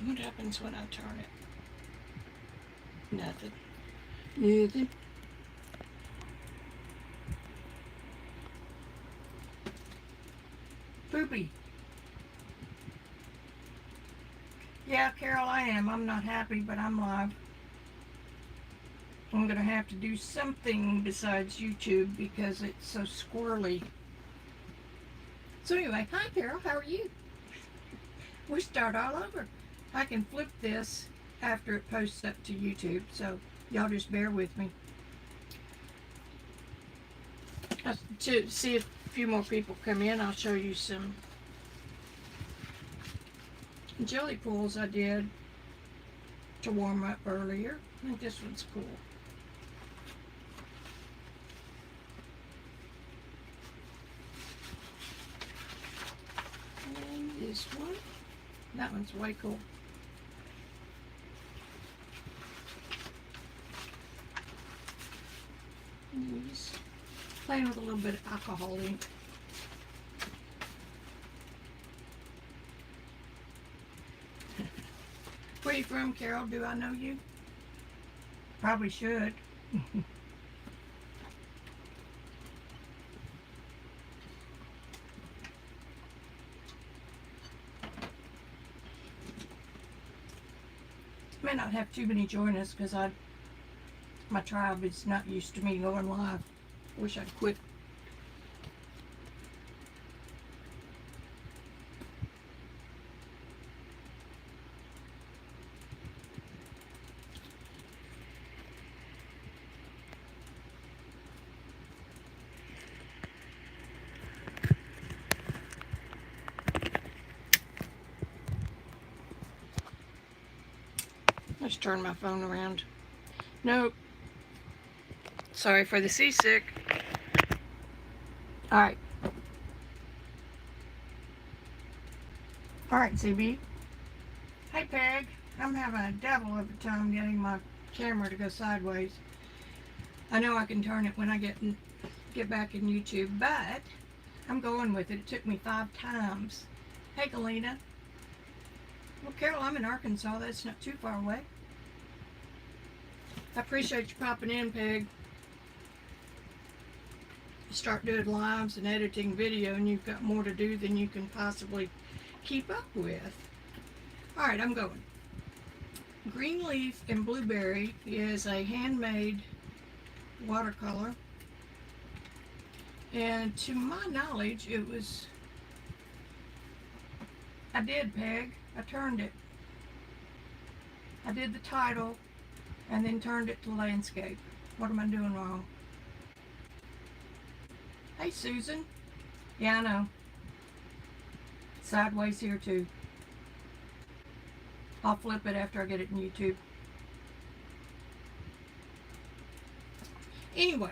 What happens when I turn it? Nothing. Nothing. Poopy. Yeah, Carol, I am. I'm not happy, but I'm live. I'm going to have to do something besides YouTube because it's so squirrely. So anyway, hi Carol, how are you? We start all over. I can flip this after it posts up to YouTube, so y'all just bear with me. To see if a few more people come in, I'll show you some jelly pools I did to warm up earlier. I think this one's cool. And this one. That one's way cool. Just playing with a little bit of alcohol ink. Where are you from, Carol? Do I know you? Probably should. May not have too many join us because my tribe is not used to me going live. Wish I'd quit. Let's turn my phone around. Nope. Sorry for the seasick. Alright. Alright, CB. Hey, Peg. I'm having a devil of a time getting my camera to go sideways. I know I can turn it when I get back in YouTube, but I'm going with it. It took me 5 times. Hey, Galena. Well, Carol, I'm in Arkansas. That's not too far away. I appreciate you popping in, Peg. You start doing lives and editing video, and you've got more to do than you can possibly keep up with. Alright, I'm going. Greenleaf and Blueberry is a handmade watercolor. And to my knowledge, it was... I did, Peg. I turned it. I did the title and then turned it to landscape. What am I doing wrong? Hey, Susan. Yeah, I know. Sideways here, too. I'll flip it after I get it in YouTube. Anyway,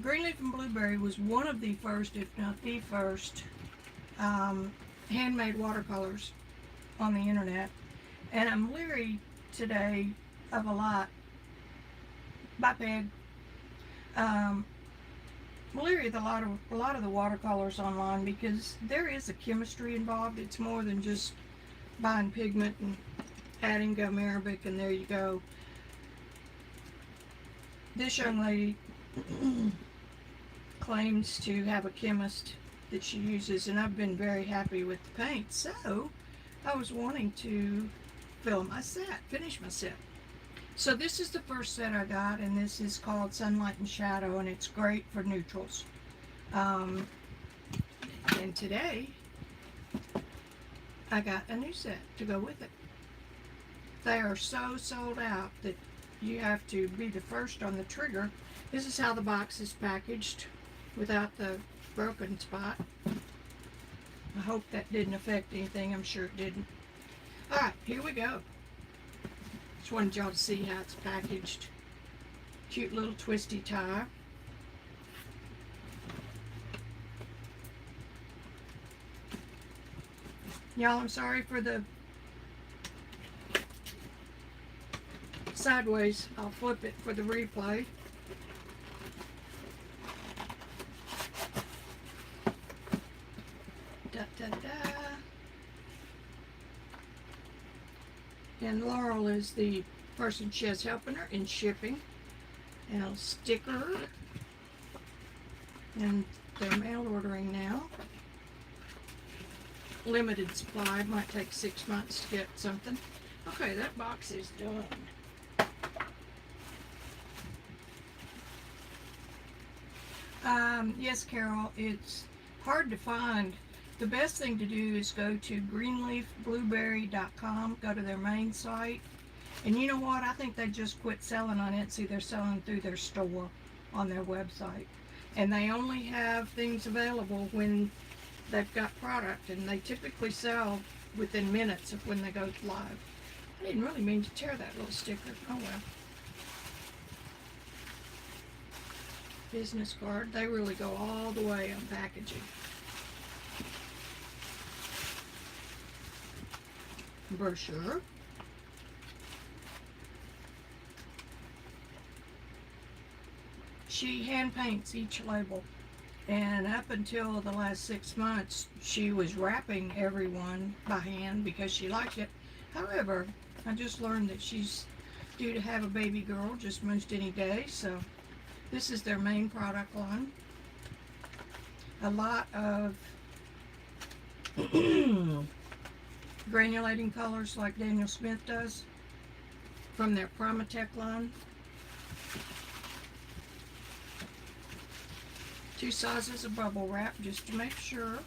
Greenleaf and Blueberry was one of the first, if not the first, handmade watercolors on the internet. And I'm leery today of a lot. Bye, Peg. I'm leery of a lot of the watercolors online because there is a chemistry involved. It's more than just buying pigment and adding gum arabic and there you go. This young lady claims to have a chemist that she uses, and I've been very happy with the paint. So I was wanting to finish my set. So this is the first set I got, and this is called Sunlight and Shadow, and it's great for neutrals. And today I got a new set to go with it. They are so sold out that you have to be the first on the trigger. This is how the box is packaged without the broken spot. I hope that didn't affect anything. I'm sure it didn't. Alright, here we go. Just wanted y'all to see how it's packaged. Cute little twisty tie. Y'all, I'm sorry for the sideways. I'll flip it for the replay. Da, da, da. And Laurel is the person she has helping her in shipping. And a sticker. And they're mail ordering now. Limited supply. Might take 6 months to get something. Okay, that box is done. Yes, Carol, it's hard to find. The best thing to do is go to greenleafblueberry.com, go to their main site. And you know what? I think they just quit selling on Etsy. They're selling through their store on their website. And they only have things available when they've got product. And they typically sell within minutes of when they go live. I didn't really mean to tear that little sticker. Oh well. Business card. They really go all the way on packaging. Brochure. She hand paints each label, and up until the last 6 months she was wrapping everyone by hand because she liked it. However, I just learned that she's due to have a baby girl just most any day, so this is their main product line. A lot of granulating colors like Daniel Smith does from their Primatech line. 2 sizes of bubble wrap just to make sure.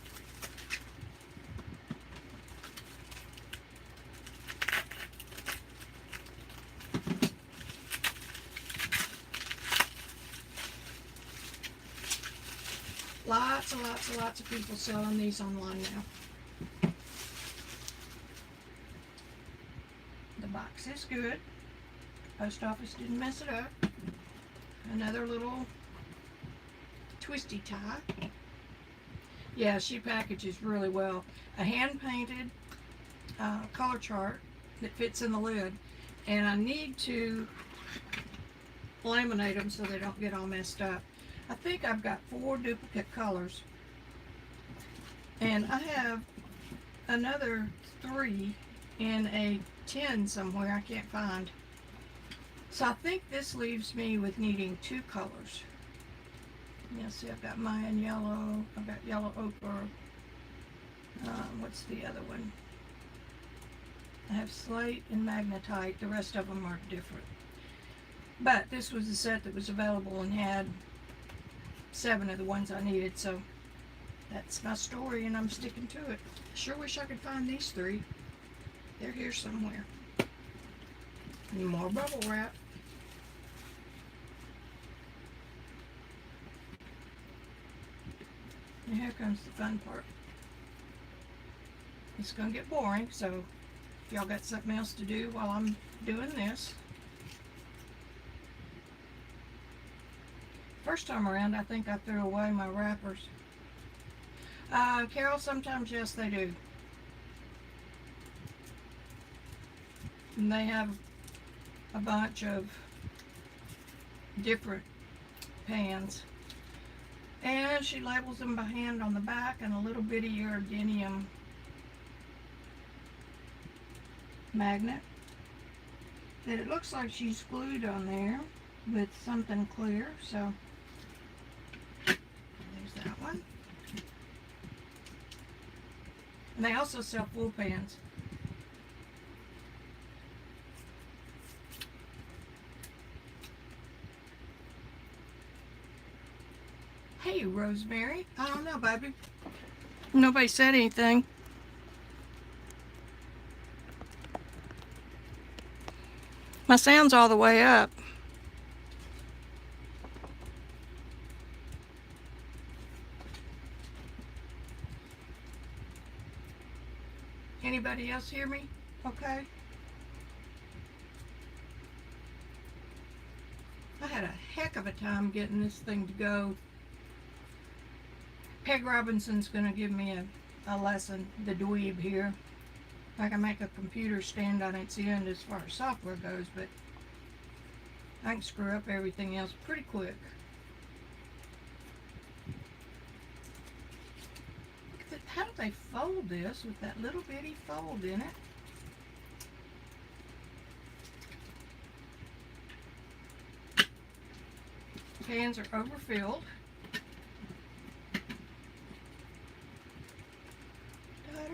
Lots and lots and lots of people selling these online now. The box is good. Post office didn't mess it up. Another little twisty tie. Yeah, she packages really well. A hand-painted color chart that fits in the lid. And I need to laminate them so they don't get all messed up. I think I've got 4 duplicate colors. And I have another 3 in a tin somewhere I can't find. So I think this leaves me with needing 2 colors. Yeah, see, I've got Mayan yellow, I've got yellow ochre. What's the other one? I have slate and magnetite. The rest of them are different. But this was the set that was available and had 7 of the ones I needed, so that's my story and I'm sticking to it. Sure wish I could find these 3. They're here somewhere. And more bubble wrap. And here comes the fun part. It's gonna get boring, so if y'all got something else to do while I'm doing this. First time around, I think I threw away my wrappers. Carol, sometimes yes they do. And they have a bunch of different pans. And she labels them by hand on the back and a little bitty iridium magnet that it looks like she's glued on there with something clear, so there's that one. And they also sell full pans. Hey, Rosemary. I don't know, baby. Nobody said anything. My sound's all the way up. Anybody else hear me? Okay. I had a heck of a time getting this thing to go. Peg Robinson's going to give me a lesson, the dweeb here. I can make a computer stand on its end as far as software goes, but I can screw up everything else pretty quick. How do they fold this with that little bitty fold in it? cans are overfilled.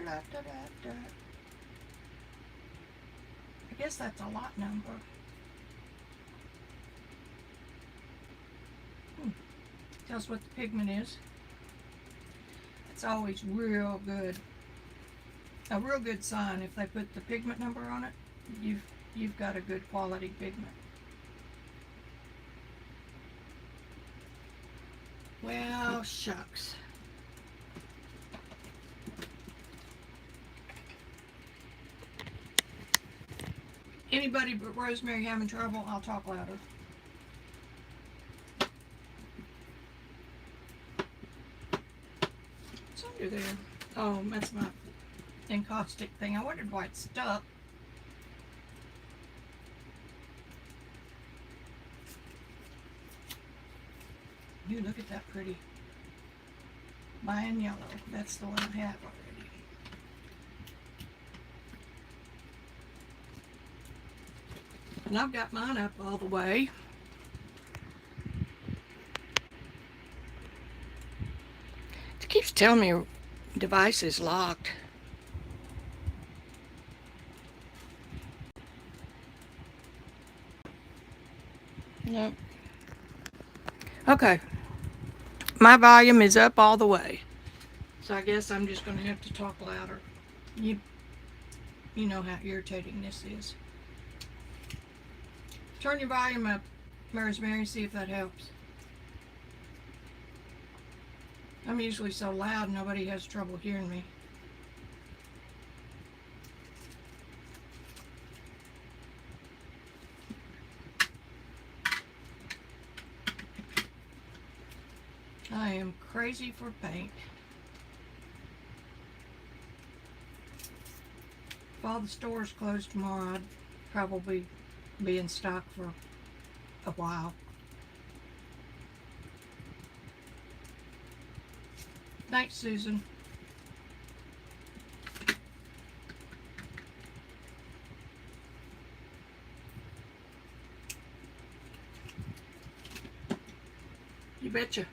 I guess that's a lot number. Tells what the pigment is. It's always real good. A real good sign if they put the pigment number on it. You've got a good quality pigment. Well, shucks. Anybody but Rosemary having trouble? I'll talk louder. What's under there? Oh, that's my encaustic thing. I wondered why it stuck. You look at that pretty Mayan yellow. That's the one I have already. And I've got mine up all the way. It keeps telling me device is locked. Nope. Okay. My volume is up all the way. So I guess I'm just going to have to talk louder. You know how irritating this is. Turn your volume up, Rosemary, see if that helps. I'm usually so loud nobody has trouble hearing me. I am crazy for paint. If all the stores closed tomorrow, I'd probably be in stock for a while. Thanks, Susan. You betcha.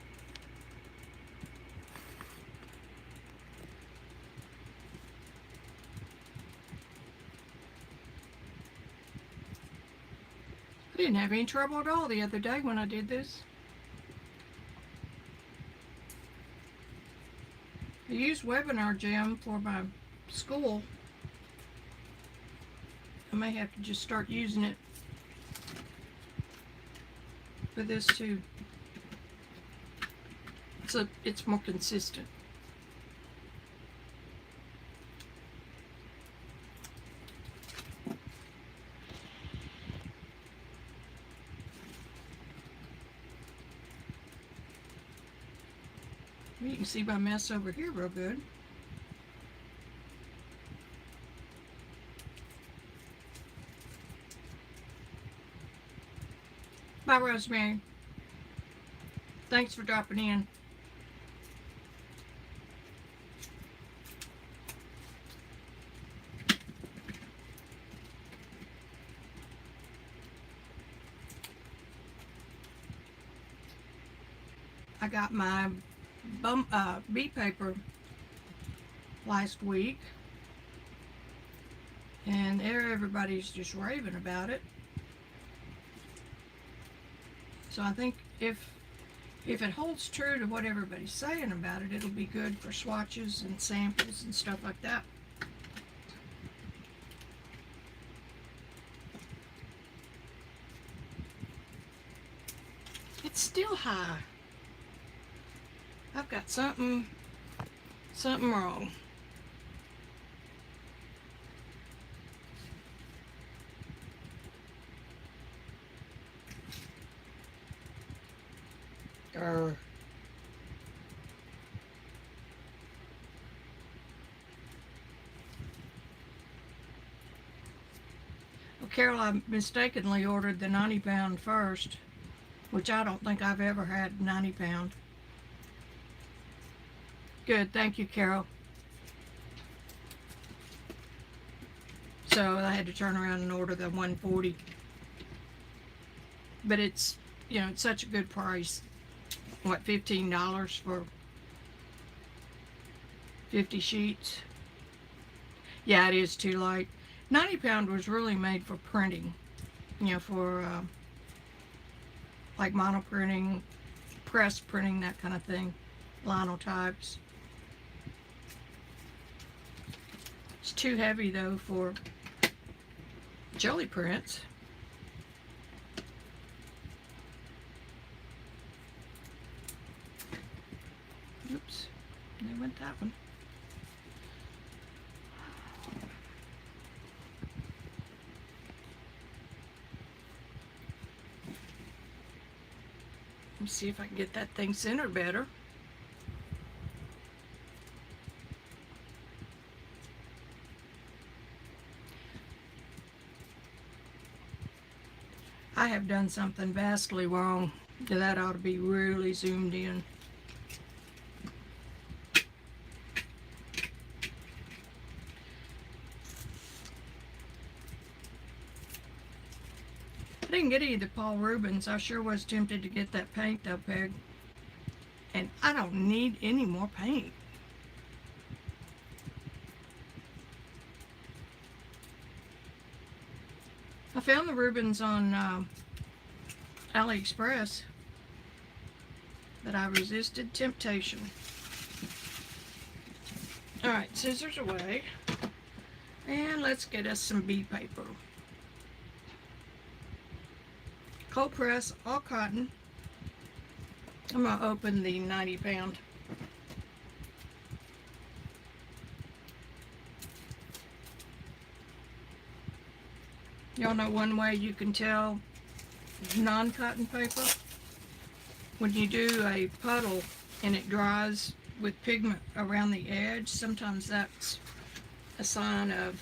I didn't have any trouble at all the other day when I did this. I used Webinar Gem for my school. I may have to just start using it for this too. It's more consistent. You can see my mess over here real good. Bye, Rosemary. Thanks for dropping in. I got my bee paper last week, and everybody's just raving about it. So I think if it holds true to what everybody's saying about it, it'll be good for swatches and samples and stuff like that. It's still high. I've got something wrong. Well, Carol, I mistakenly ordered the 90 pound first, which I don't think I've ever had 90 pound. Good, thank you, Carol. So I had to turn around and order the 140. But it's you know, it's such a good price. What, $15 for 50 sheets? Yeah, it is too light. 90 pound was really made for printing, you know, for like monoprinting, press printing, that kind of thing, linotypes. It's too heavy though for jelly prints. Oops, there went that one. Let's see if I can get that thing centered better. I have done something vastly wrong. That ought to be really zoomed in. I didn't get any of the Paul Rubens. I sure was tempted to get that paint though, Peg. And I don't need any more paint. I found the Rubens on AliExpress, but I resisted temptation. Alright, scissors away. And let's get us some bee paper. Cold press, all cotton. I'm going to open the 90 pound. Y'all know one way you can tell non-cotton paper? When you do a puddle and it dries with pigment around the edge, sometimes that's a sign of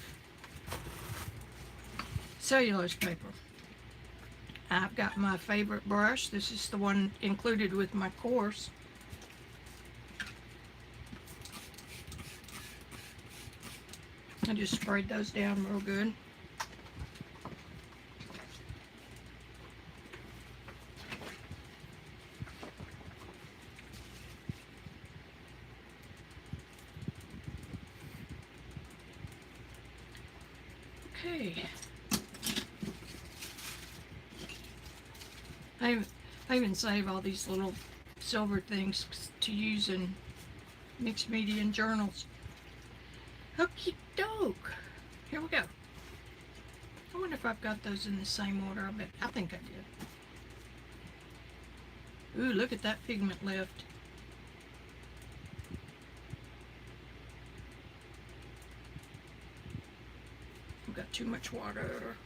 cellulose paper. I've got my favorite brush. This is the one included with my course. I just sprayed those down real good. Okay. I even save all these little silver things to use in mixed media and journals. Okie doke. Here we go. I wonder if I've got those in the same order. I think I did. Ooh, look at that pigment lift. I've got too much water.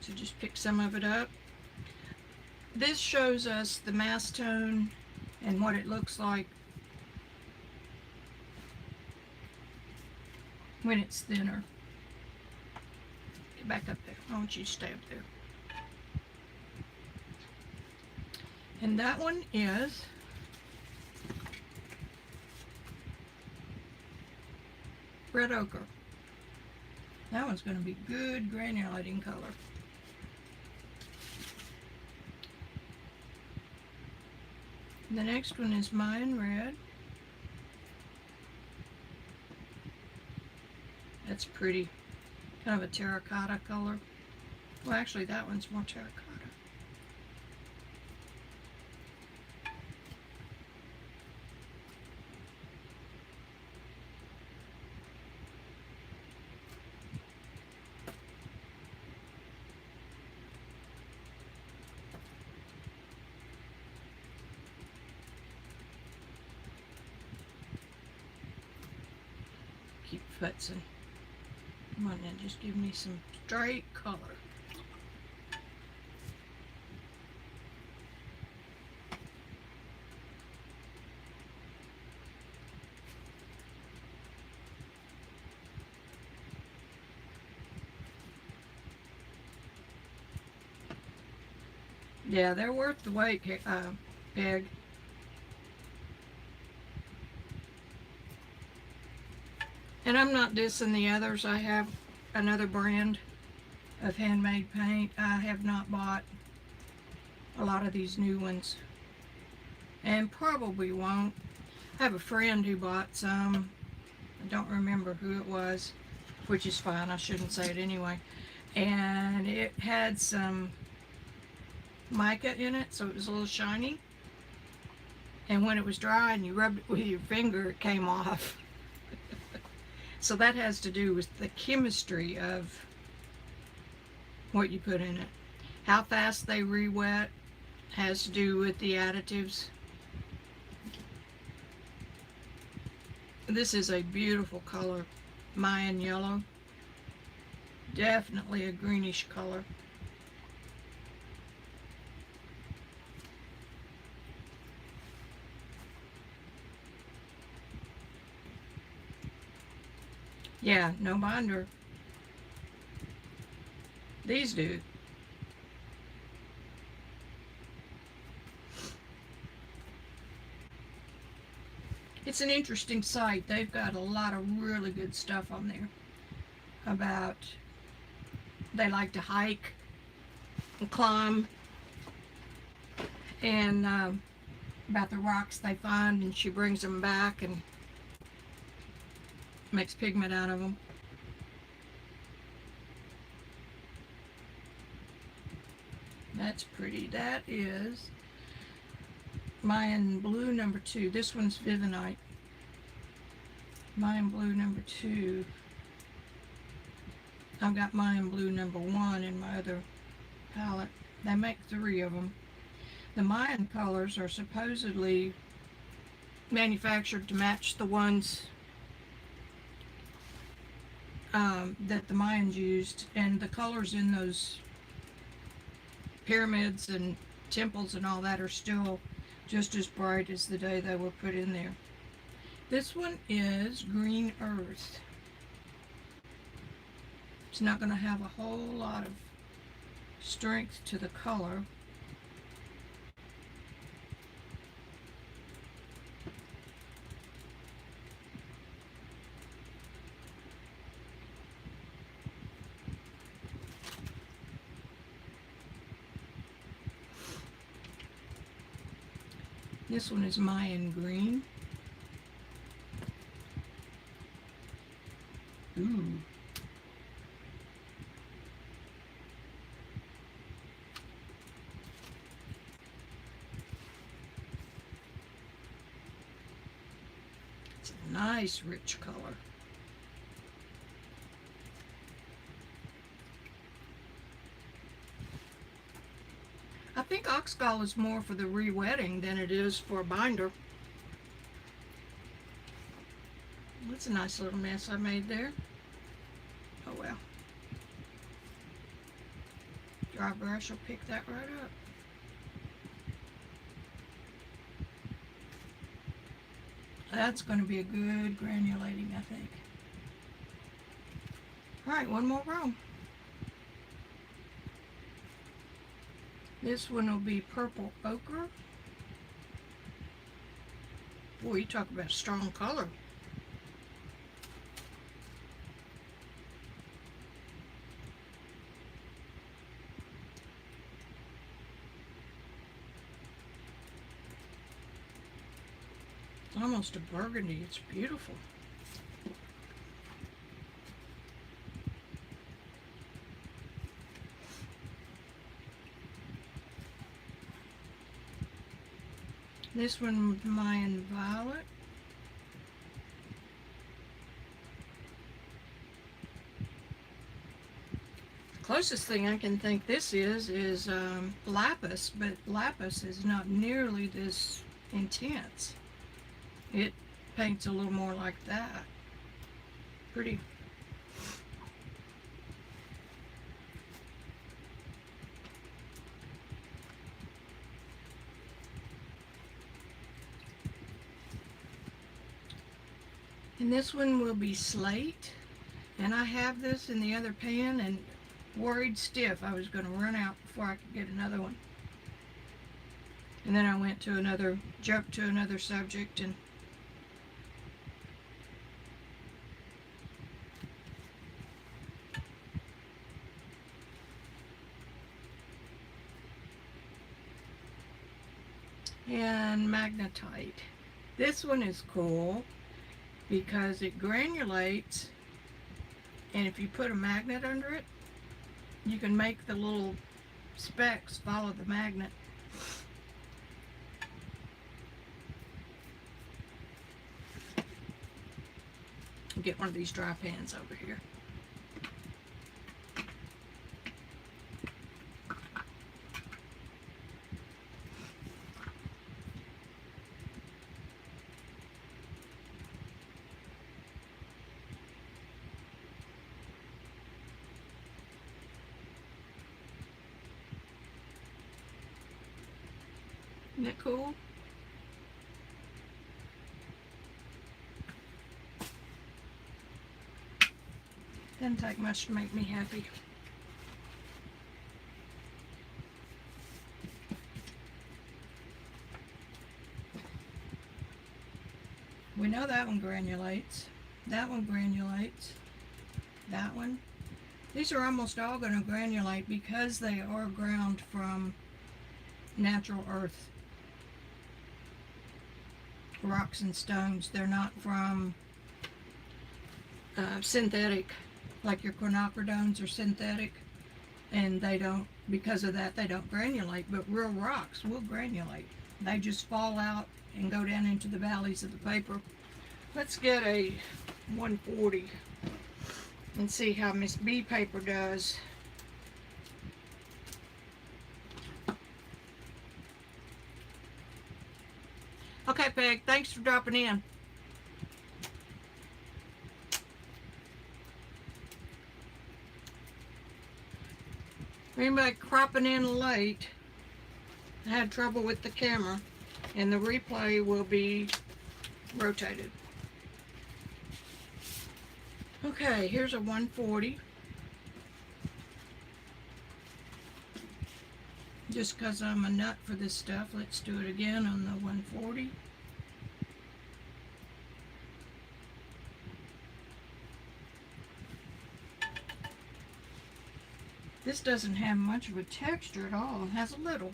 So just pick some of it up. This shows us the mass tone and what it looks like when it's thinner. Get back up there. I want you to stay up there. And that one is red ochre. That one's going to be good granulating color. The next one is Mayan red. That's pretty. Kind of a terracotta color. Well, actually, that one's more terracotta. Keep futzing. Come on now, just give me some straight color. Yeah, they're worth the wait, Peg. And I'm not dissing the others. I have another brand of handmade paint. I have not bought a lot of these new ones, and probably won't. I have a friend who bought some. I don't remember who it was, which is fine. I shouldn't say it anyway. And it had some mica in it, so it was a little shiny. And when it was dry and you rubbed it with your finger, it came off. So that has to do with the chemistry of what you put in it. How fast they re-wet has to do with the additives. This is a beautiful color, Mayan yellow. Definitely a greenish color. Yeah, no binder. These do. It's an interesting site. They've got a lot of really good stuff on there about they like to hike and climb, and about the rocks they find, and she brings them back and makes pigment out of them. That's pretty. That is Mayan Blue number 2. This one's Vivinite. Mayan Blue number 2. I've got Mayan Blue number 1 in my other palette. They make 3 of them. The Mayan colors are supposedly manufactured to match the ones that the Mayans used, and the colors in those pyramids and temples and all that are still just as bright as the day they were put in there. This one is Green Earth. It's not going to have a whole lot of strength to the color. This one is Mayan Green. Ooh. It's a nice rich color. I think Axully is more for the re-wetting than it is for a binder. That's a nice little mess I made there. Oh well. Dry brush will pick that right up. That's going to be a good granulating, I think. Alright, one more row. This one will be Purple Ochre. Boy, you talk about a strong color. It's almost a burgundy. It's beautiful. This one with Mayan Violet. The closest thing I can think this is lapis, but lapis is not nearly this intense. It paints a little more like that. Pretty. And this one will be Slate. And I have this in the other pan and worried stiff I was going to run out before I could get another one. And then I went to another, jumped to another subject, and and magnetite. This one is cool because it granulates, and if you put a magnet under it, you can make the little specks follow the magnet. Get one of these dry pans over here. Isn't that cool? Doesn't take much to make me happy. We know that one granulates. That one granulates. That one. These are almost all going to granulate because they are ground from natural earth. Rocks and stones. They're not from synthetic, like your quinacridones are synthetic, and they don't, because of that, they don't granulate, but real rocks will granulate. They just fall out and go down into the valleys of the paper. Let's get a 140 and see how Miss B paper does. Okay, Peg, thanks for dropping in. Anybody cropping in late, I had trouble with the camera, and the replay will be rotated. Okay, here's a 140. Just because I'm a nut for this stuff, let's do it again on the 140. This doesn't have much of a texture at all. It has a little.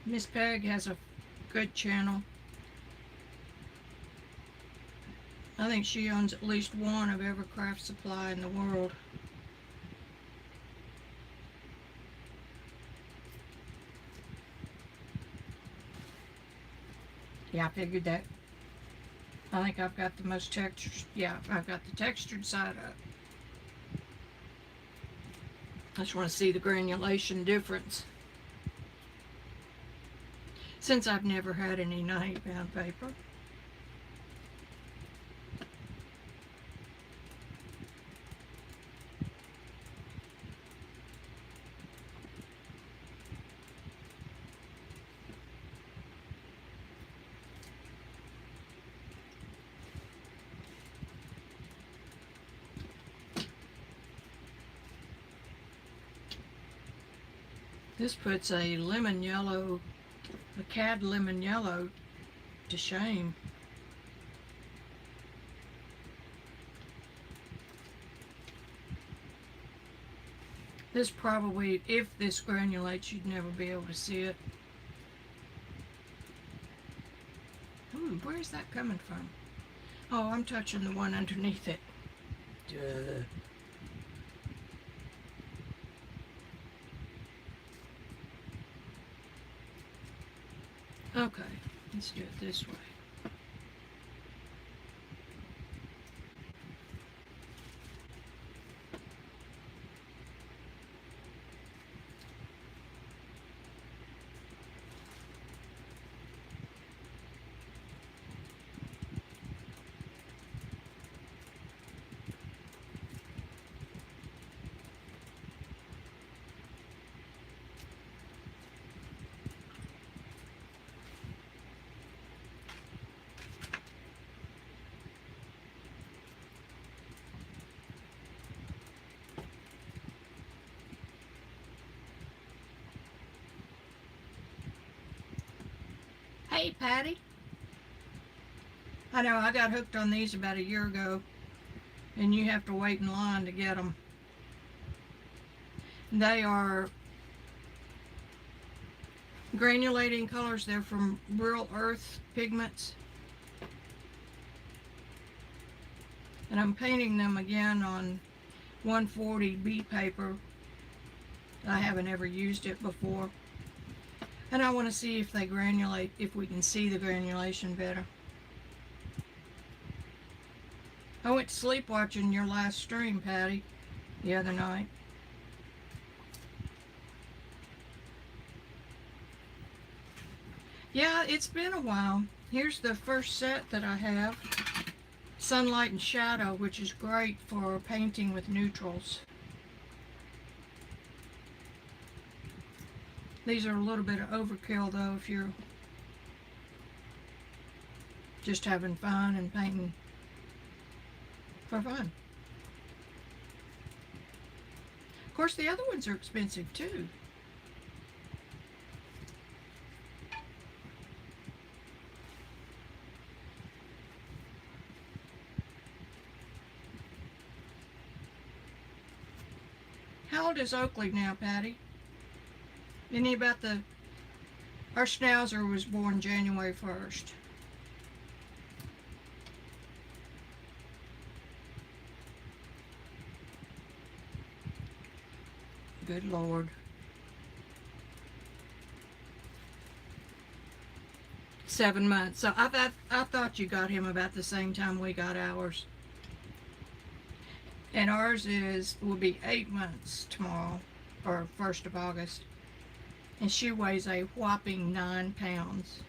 Miss Peg has a good channel. I think she owns at least one of every craft supply in the world. Yeah, I figured that. I think I've got the most textured. Yeah, I've got the textured side up. I just want to see the granulation difference. Since I've never had any 90-pound paper. This puts a lemon yellow, a cad lemon yellow, to shame. This probably, if this granulates, you'd never be able to see it. Ooh, where's that coming from? Oh, I'm touching the one underneath it. Duh. Okay, let's do it this way. Hey, Patty. I know, I got hooked on these about a year ago, and you have to wait in line to get them. They are granulating colors. They're from Real Earth Pigments. And I'm painting them again on 140B paper. I haven't ever used it before. And I want to see if they granulate, if we can see the granulation better. I went to sleep watching your last stream, Patty, the other night. Yeah, it's been a while. Here's the first set that I have. Sunlight and Shadow, which is great for painting with neutrals. These are a little bit of overkill though if you're just having fun and painting for fun. Of course, the other ones are expensive too. How old is Oakley now, Patty? Any about the... Our Schnauzer was born January 1st. Good Lord. 7 months. So I thought you got him about the same time we got ours. And ours will be 8 months tomorrow, or 1st of August. And she weighs a whopping 9 pounds.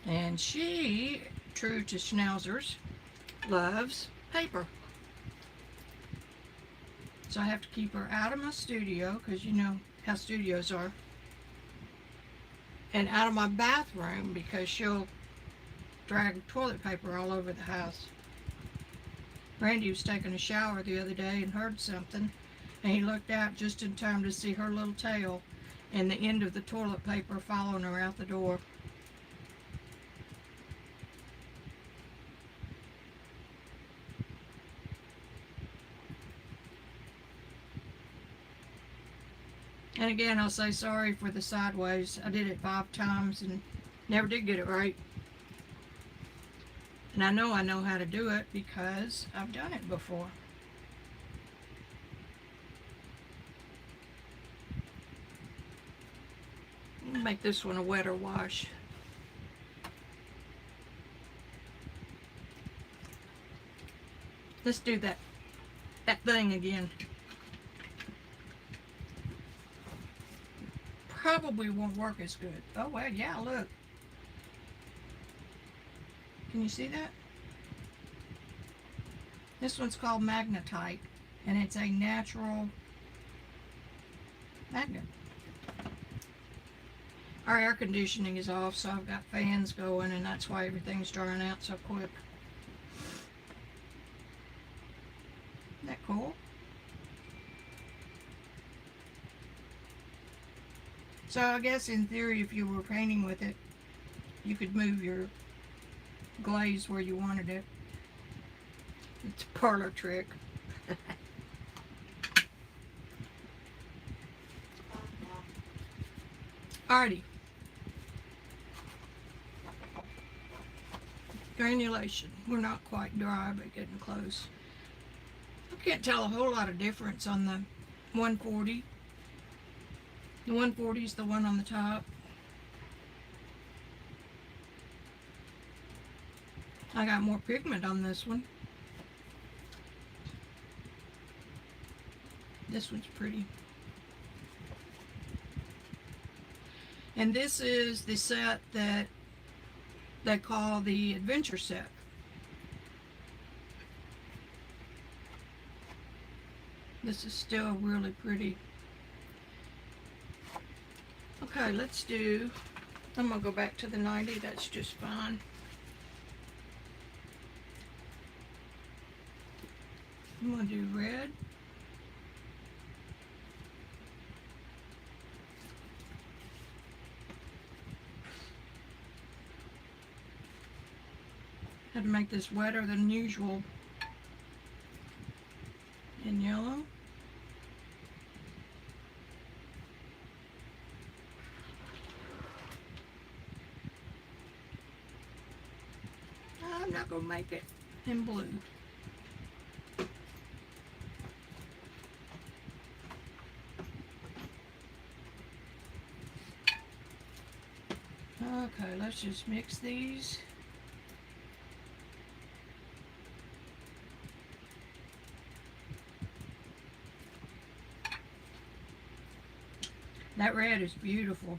And she, true to Schnauzers, loves paper. So I have to keep her out of my studio, because you know how studios are. And out of my bathroom, because she'll drag toilet paper all over the house. Randy was taking a shower the other day and heard something, and he looked out just in time to see her little tail and the end of the toilet paper following her out the door. And again, I'll say sorry for the sideways. I did it 5 times and never did get it right. And I know how to do it because I've done it before. Make this one a wetter wash. Let's do that thing again. Probably won't work as good. Oh well, yeah, look. Can you see that? This one's called magnetite, and it's a natural magnet. Our air conditioning is off, so I've got fans going, and that's why everything's drying out so quick. Isn't that cool? So I guess in theory, if you were painting with it, you could move your glaze where you wanted it. It's a parlor trick. Alrighty. Granulation. We're not quite dry, but getting close. I can't tell a whole lot of difference on the 140. The 140 is the one on the top. I got more pigment on this one. This one's pretty. And this is the set that they call the adventure set. This is still really pretty. Okay, let's do, I'm going to go back to the 90, that's just fine. I'm going to do red. Had to make this wetter than usual. In yellow. I'm not going to make it in blue. Okay, let's just mix these. That red is beautiful.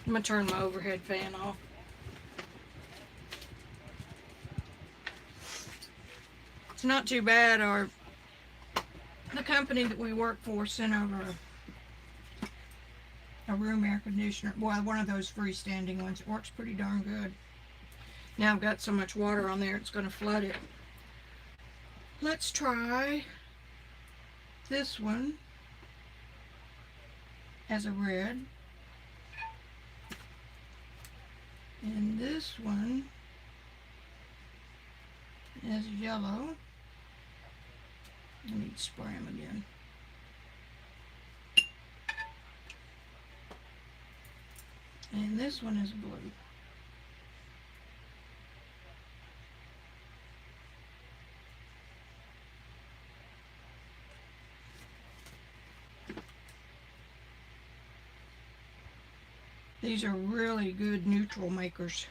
I'm going to turn my overhead fan off. It's not too bad. The company that we work for sent over a room air conditioner. Well, one of those freestanding ones. It works pretty darn good. Now I've got so much water on there, it's going to flood it. Let's try this one as a red. And this one as yellow. I need to spray them again. And this one is blue. These are really good neutral makers.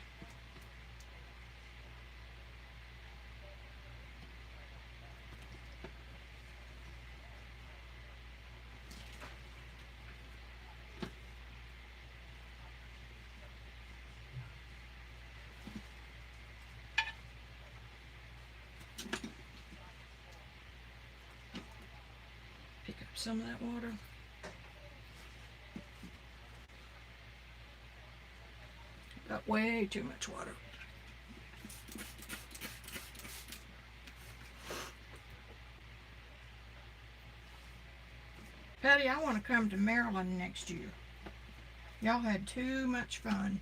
Pick up some of that water. Got way too much water. Patty, I want to come to Maryland next year. Y'all had too much fun.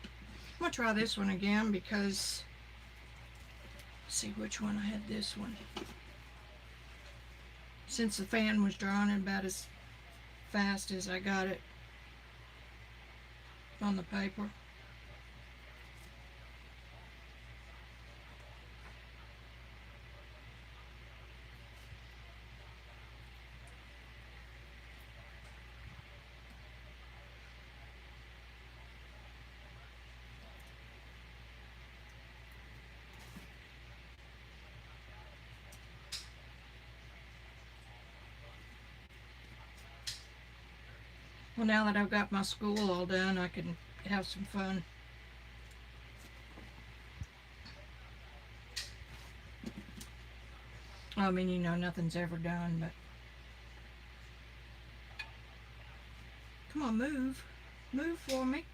I'm going to try this one again because, let's see which one I had this one. Since the fan was drawing about as fast as I got it on the paper. Well, now that I've got my school all done, I can have some fun. I mean, you know, nothing's ever done, but... Come on, move. Move for me.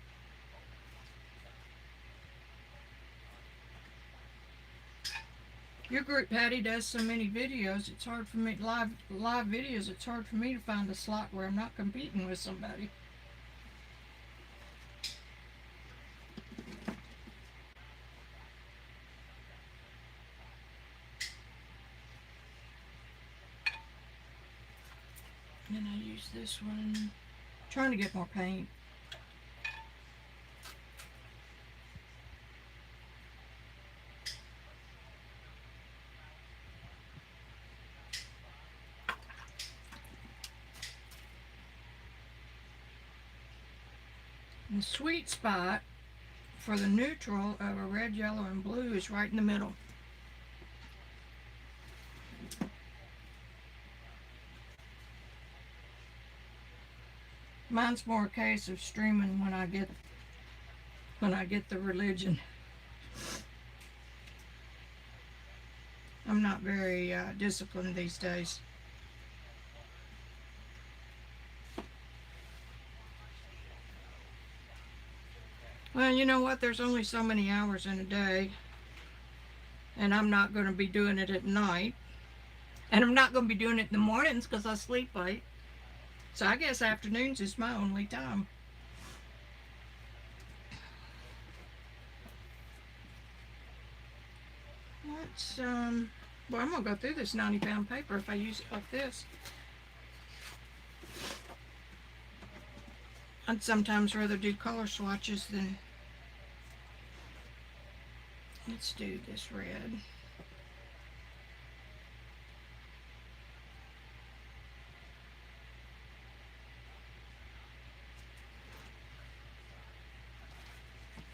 Your group, Patty, does so many videos, it's hard for me, live videos, it's hard for me to find a slot where I'm not competing with somebody. And I use this one, trying to get more paint. The sweet spot for the neutral of a red, yellow, and blue is right in the middle. Mine's more a case of streaming when I get the religion. I'm not very disciplined these days. Well, you know what? There's only so many hours in a day. And I'm not going to be doing it at night. And I'm not going to be doing it in the mornings because I sleep late. So I guess afternoons is my only time. Let's, well, I'm gonna go through this 90-pound paper if I use it like this. I'd sometimes rather do color swatches than, let's do this red.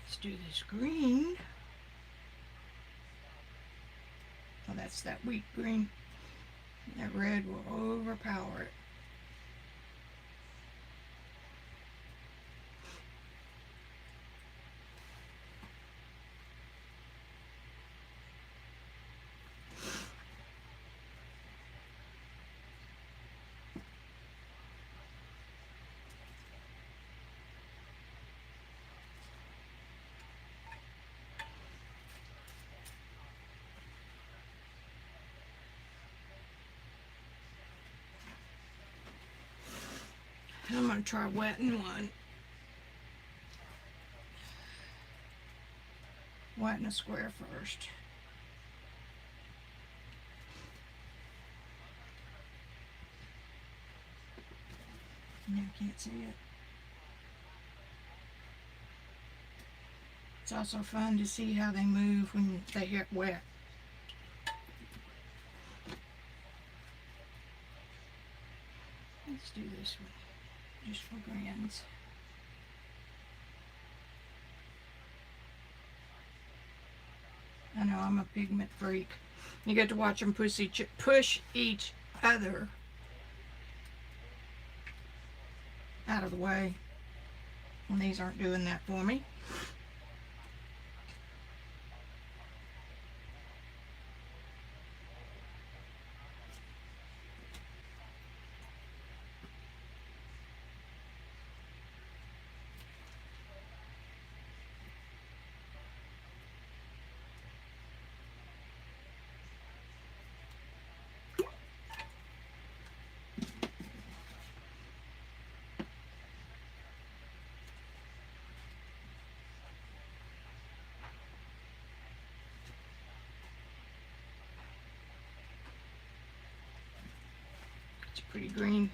Let's do this green. Oh, that's that wheat green. That red will overpower it. I'm going to try wetting one. Wetting a square first. No, I can't see it. It's also fun to see how they move when they get wet. Let's do this one, just for grins. I know, I'm a pigment freak. You get to watch them push each other out of the way when these aren't doing that for me. It's pretty green.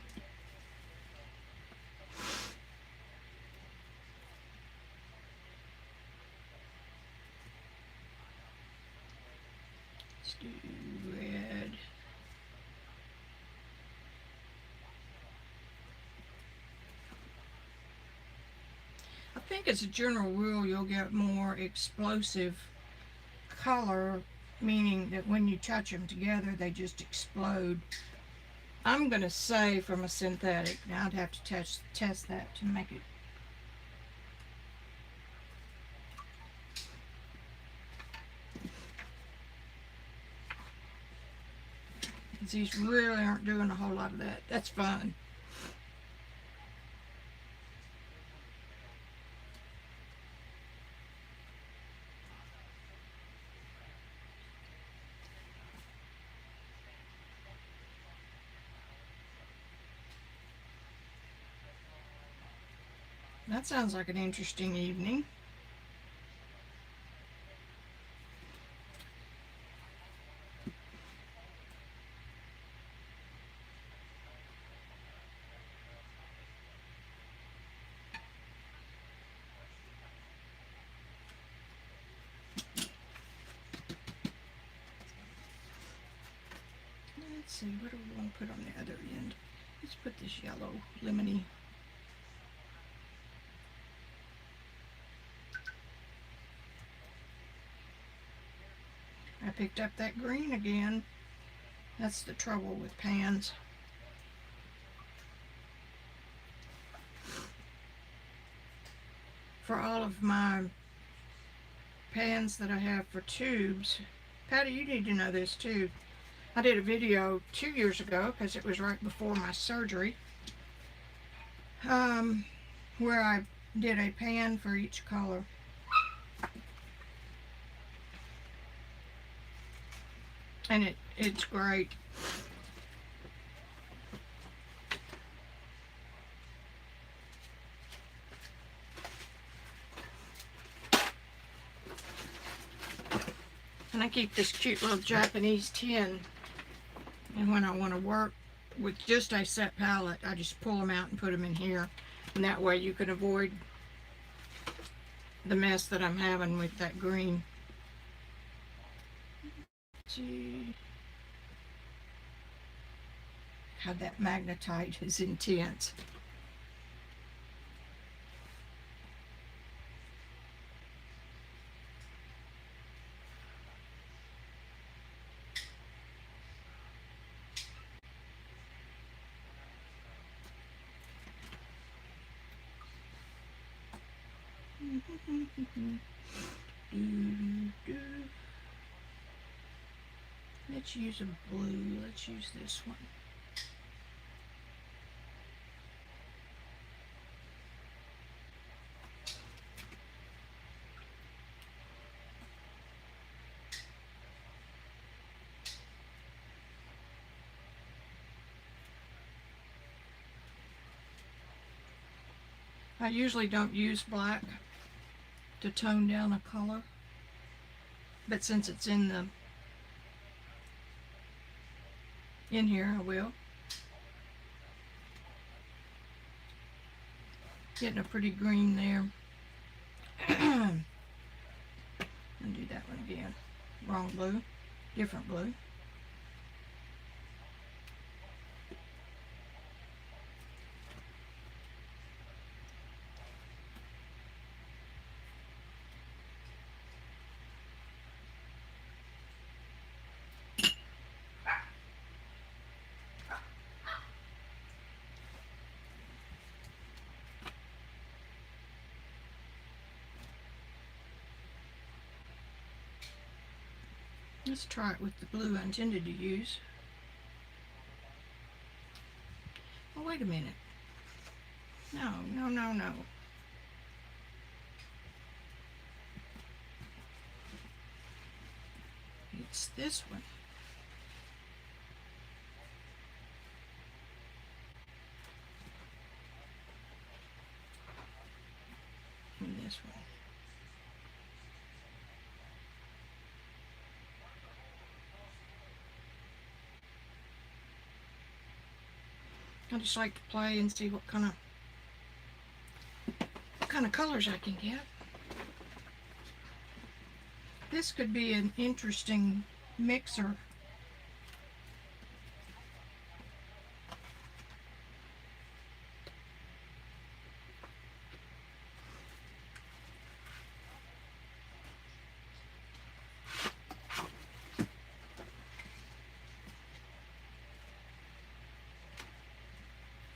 Let's do red. I think as a general rule you'll get more explosive color, meaning that when you touch them together they just explode. I'm going to say from a synthetic. Now I'd have to test that to make it. These really aren't doing a whole lot of that. That's fun. That sounds like an interesting evening. Let's see, what do we want to put on the other end? Let's put this yellow lemony. I picked up that green again. That's the trouble with pans. For all of my pans that I have for tubes, Patty, you need to know this too. I did a video 2 years ago, because it was right before my surgery, where I did a pan for each color. And it's great. And I keep this cute little Japanese tin. And when I want to work with just a set palette, I just pull them out and put them in here. And that way you can avoid the mess that I'm having with that green. See how that magnetite is intense. Let's use a blue. Let's use this one. I usually don't use black to tone down a color, but since it's in here, I will. Getting a pretty green there. And do that one again. Wrong blue, different blue. Let's try it with the blue I intended to use. Oh, wait a minute. No, no, no, no. It's this one. And this one. I just like to play and see what kind of colors I can get. This could be an interesting mixer.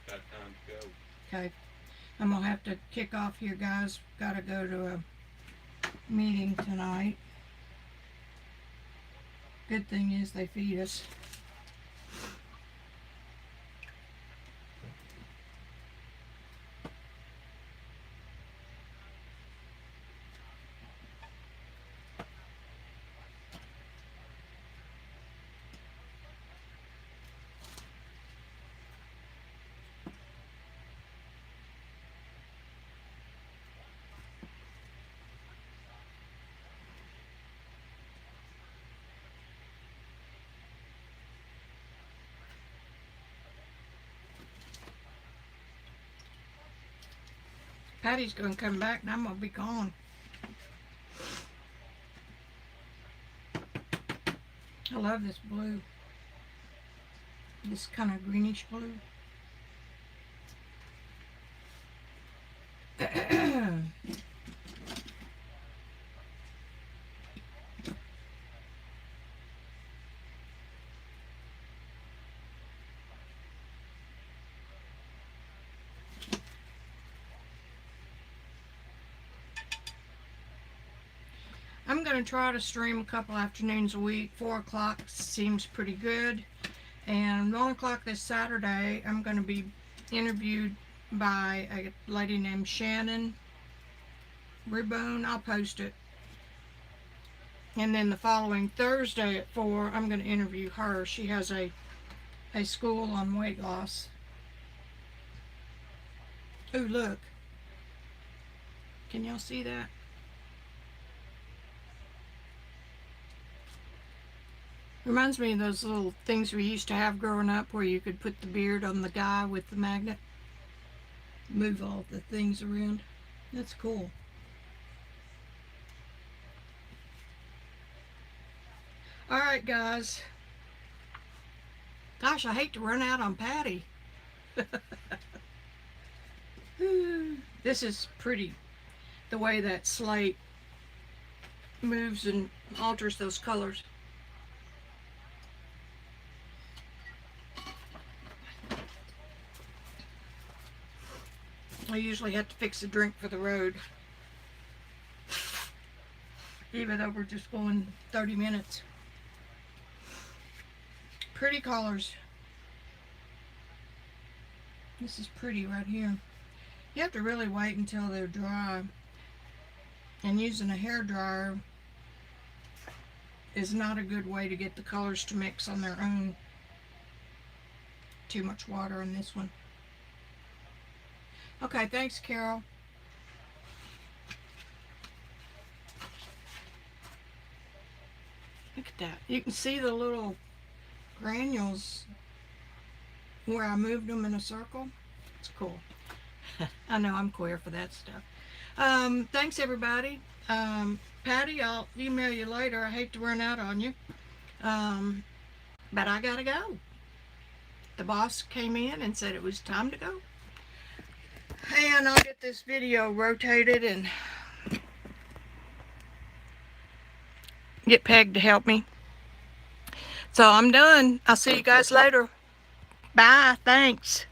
Got time to go. Okay, I'm gonna have to kick off here, guys. Gotta go to a meeting tonight. Good thing is they feed us. Patty's gonna come back and I'm gonna be gone. I love this blue. This kind of greenish blue. I'm going to try to stream a couple afternoons a week. 4 o'clock seems pretty good. And 1 o'clock this Saturday, I'm going to be interviewed by a lady named Shannon Ribone. I'll post it. And then the following Thursday at 4, I'm going to interview her. She has a school on weight loss. Ooh, look. Can y'all see that? Reminds me of those little things we used to have growing up where you could put the beard on the guy with the magnet. Move all the things around. That's cool. Alright, guys. Gosh, I hate to run out on Patty. This is pretty. The way that slate moves and alters those colors. I usually have to fix a drink for the road, even though we're just going 30 minutes. Pretty colors. This is pretty right here. You have to really wait until they're dry. And using a hair dryer is not a good way to get the colors to mix on their own. Too much water in this one. Okay, thanks, Carol. Look at that. You can see the little granules where I moved them in a circle. It's cool. I know I'm queer for that stuff. Thanks, everybody. Patty, I'll email you later. I hate to run out on you. But I gotta go. The boss came in and said it was time to go. And I'll get this video rotated and get Peg to help me. So I'm done. I'll see you guys later. Bye. Thanks.